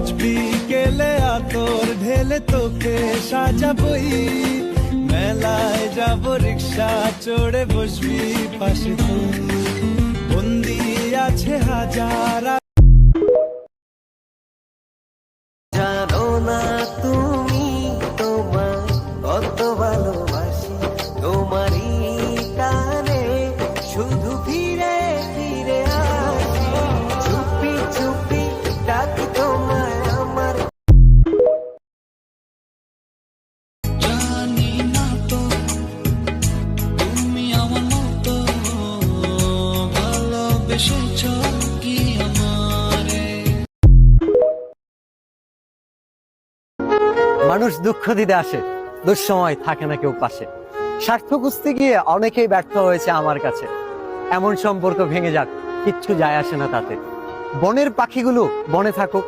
রোজ বিকেলে আতর ঢেলে তোকে সাজাবই, মেলায় যাব রিক্সা চড়ে বসবি পাশে তুই, বন্দি আছে হাজার। জানো না তুমি তোমার কত ভালোবাসি, তোমারই টানে শুধু ফিরে ফিরে আসি, চুপি চুপি ডাকি তোমায় আমার। জানি না তো তুমি আমার মতো ভালোবেসেছ কি আমারে। মানুষ দুঃখ দিতে আসে, দুঃসময় থাকে না কেউ পাশে। স্বার্থ খুঁজতে গিয়ে অনেকেই ব্যর্থ হয়েছে আমার কাছে। এমন সম্পর্ক ভেঙে যাক, কিচ্ছু যায় আসে না তাতে। বনের পাখিগুলো বনে থাকুক,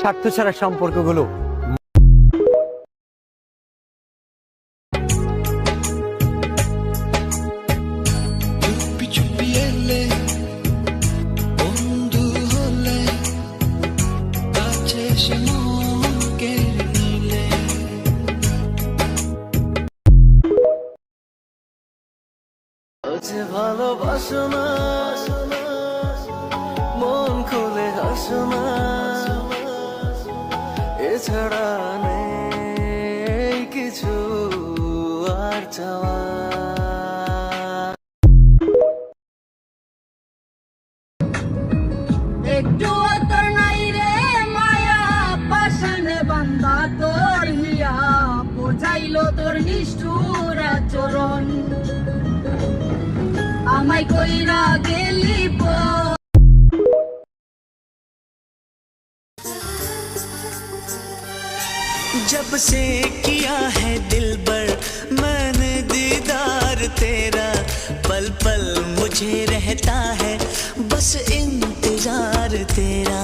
স্বার্থ ছাড়া সম্পর্কগুলো। চুপি চুপি এলে বন্ধু হলে, কাছে এসে মন কেড়ে নিলে। যে ভালোবাসো না, মন খুলে হাসো না, এছাড়া নেই কিছু আর চাওয়া। একটু তোর নাই রে মায়া, পাশানে বান্ধা তোর হিয়া, বোঝাইলো তোর নিষ্ঠুর আচরণ, আমায় কইরা গেলি जब से किया है दिलबर मैंने दीदार तेरा, पल पल मुझे रहता है बस इंतजार तेरा।